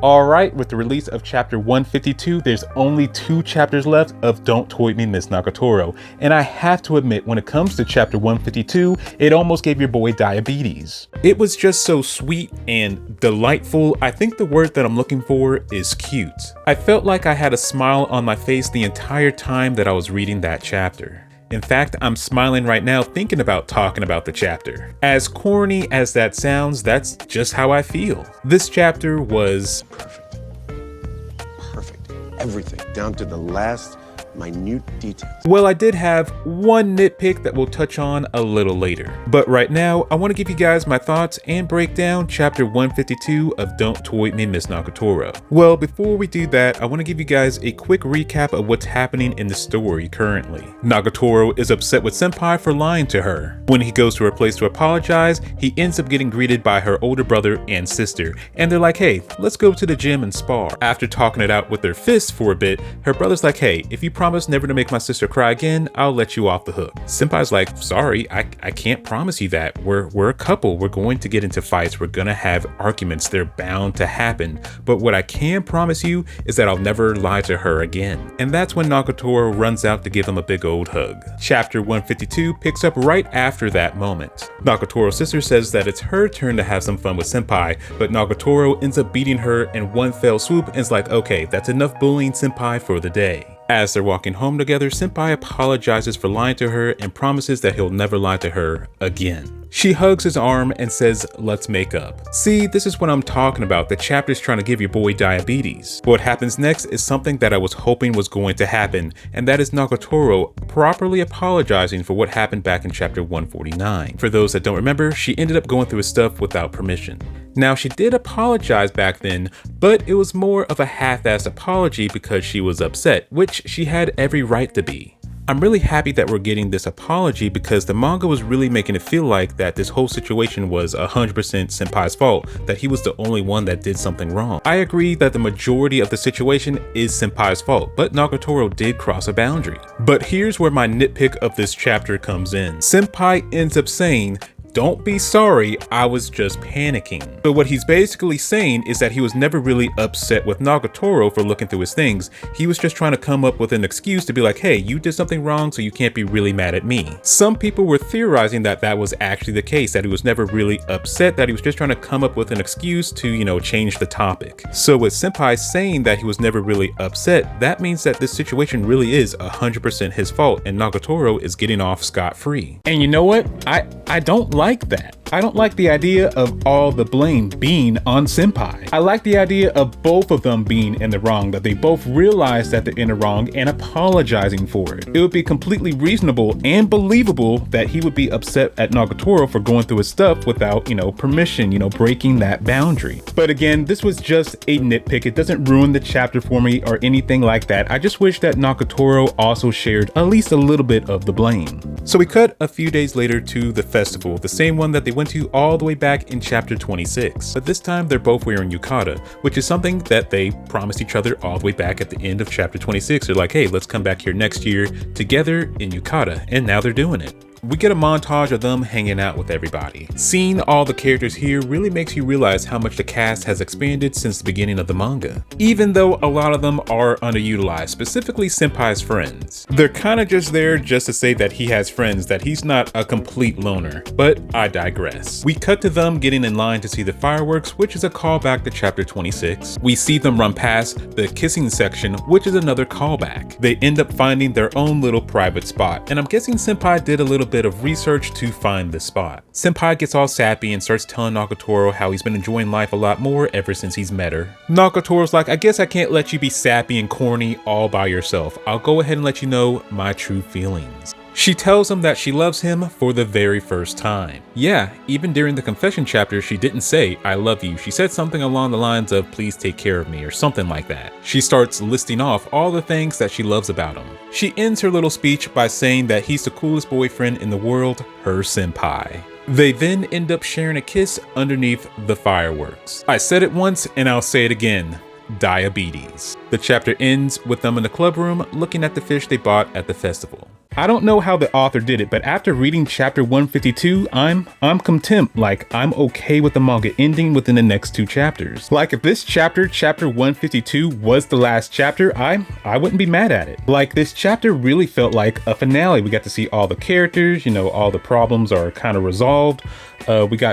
Alright, with the release of chapter 152, there's only 2 chapters left of Don't Toy Me Miss Nagatoro, and I have to admit, when it comes to chapter 152, it almost gave your boy diabetes. It was just so sweet and delightful. I think the word that I'm looking for is cute. I felt like I had a smile on my face the entire time that I was reading that chapter. In fact, I'm smiling right now thinking about talking about the chapter. As corny as that sounds, that's just how I feel. This chapter was perfect. Perfect. Everything, down to the last minute details. Well, I did have one nitpick that we'll touch on a little later. But right now, I want to give you guys my thoughts and break down chapter 152 of Don't Toy Me Miss Nagatoro. Well, before we do that, I want to give you guys a quick recap of what's happening in the story currently. Nagatoro is upset with Senpai for lying to her. When he goes to her place to apologize, he ends up getting greeted by her older brother and sister, and they're like, hey, let's go to the gym and spar. After talking it out with their fists for a bit, her brother's like, hey, if you promise never to make my sister cry again, I'll let you off the hook. Senpai's like, sorry, I can't promise you that. We're a couple. We're going to get into fights. We're gonna have arguments. They're bound to happen. But what I can promise you is that I'll never lie to her again. And that's when Nagatoro runs out to give him a big old hug. Chapter 152 picks up right after that moment. Nagatoro's sister says that it's her turn to have some fun with Senpai, but Nagatoro ends up beating her in one fell swoop and is like, okay, that's enough bullying Senpai for the day. As they're walking home together, Senpai apologizes for lying to her and promises that he'll never lie to her again. She hugs his arm and says, let's make up. See, this is what I'm talking about. The chapter's trying to give your boy diabetes. What happens next is something that I was hoping was going to happen, and that is Nagatoro properly apologizing for what happened back in chapter 149. For those that don't remember, she ended up going through his stuff without permission. Now, she did apologize back then, but it was more of a half-assed apology because she was upset, which she had every right to be. I'm really happy that we're getting this apology because the manga was really making it feel like that this whole situation was 100% Senpai's fault, that he was the only one that did something wrong. I agree that the majority of the situation is Senpai's fault, but Nagatoro did cross a boundary. But here's where my nitpick of this chapter comes in. Senpai ends up saying, don't be sorry, I was just panicking. So what he's basically saying is that he was never really upset with Nagatoro for looking through his things. He was just trying to come up with an excuse to be like, hey, you did something wrong, so you can't be really mad at me. Some people were theorizing that that was actually the case, that he was never really upset, that he was just trying to come up with an excuse to, change the topic. So with Senpai saying that he was never really upset, that means that this situation really is 100% his fault, and Nagatoro is getting off scot-free. And you know what? I don't like that. I don't like the idea of all the blame being on Senpai. I like the idea of both of them being in the wrong, that they both realize that they're in the wrong and apologizing for it. It would be completely reasonable and believable that he would be upset at Nagatoro for going through his stuff without, permission, breaking that boundary. But again, this was just a nitpick. It doesn't ruin the chapter for me or anything like that. I just wish that Nagatoro also shared at least a little bit of the blame. So we cut a few days later to the festival, the same one that they went to all the way back in chapter 26. But this time they're both wearing yukata, which is something that they promised each other all the way back at the end of chapter 26. They're like, hey, let's come back here next year together in yukata, and now they're doing it. We get a montage of them hanging out with everybody. Seeing all the characters here really makes you realize how much the cast has expanded since the beginning of the manga. Even though a lot of them are underutilized, specifically Senpai's friends. They're kind of just there just to say that he has friends, that he's not a complete loner, but I digress. We cut to them getting in line to see the fireworks, which is a callback to chapter 26. We see them run past the kissing section, which is another callback. They end up finding their own little private spot, and I'm guessing Senpai did a little bit of research to find the spot. Senpai gets all sappy and starts telling Nagatoro how he's been enjoying life a lot more ever since he's met her. Nagatoro's like, I guess I can't let you be sappy and corny all by yourself. I'll go ahead and let you know my true feelings. She tells him that she loves him for the very first time. Yeah, even during the confession chapter, she didn't say, I love you. She said something along the lines of, please take care of me, or something like that. She starts listing off all the things that she loves about him. She ends her little speech by saying that he's the coolest boyfriend in the world, her senpai. They then end up sharing a kiss underneath the fireworks. I said it once and I'll say it again. Diabetes. The chapter ends with them in the club room looking at the fish they bought at the festival. I don't know how the author did it, but after reading chapter 152, I'm content. Like, I'm okay with the manga ending within the next 2 chapters. Like, if this chapter 152 was the last chapter, I wouldn't be mad at it. Like, this chapter really felt like a finale. We got to see all the characters, you know, all the problems are kind of resolved.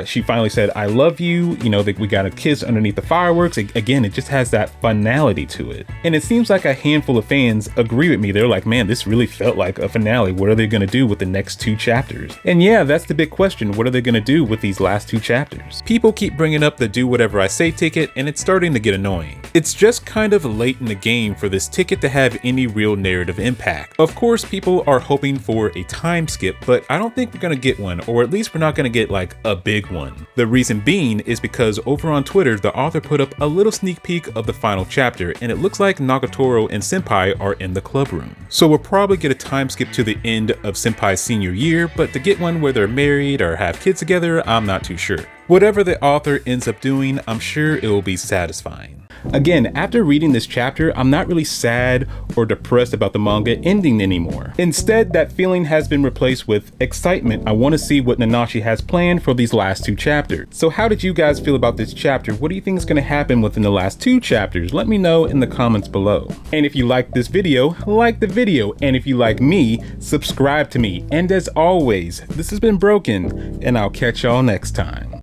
She finally said, I love you, you know, we got a kiss underneath the fireworks. Again, it just has that finality to it. And it seems like a handful of fans agree with me. They're like, man, this really felt like a finale. What are they going to do with the next 2 chapters? And yeah, that's the big question. What are they going to do with these last 2 chapters? People keep bringing up the do whatever I say ticket, and it's starting to get annoying. It's just kind of late in the game for this ticket to have any real narrative impact. Of course, people are hoping for a time skip, but I don't think we're going to get one, or at least we're not going to get like a big one. The reason being is because over on Twitter, the author put up a little sneak peek of the final chapter, and it looks like Nagatoro and Senpai are in the club room. So we'll probably get a time skip to the end of Senpai's senior year, but to get one where they're married or have kids together, I'm not too sure. Whatever the author ends up doing, I'm sure it will be satisfying. Again, after reading this chapter, I'm not really sad or depressed about the manga ending anymore. Instead, that feeling has been replaced with excitement. I want to see what Nanashi has planned for these last 2 chapters. So how did you guys feel about this chapter? What do you think is going to happen within the last 2 chapters? Let me know in the comments below. And if you like this video, like the video. And if you like me, subscribe to me. And as always, this has been Broken, and I'll catch y'all next time.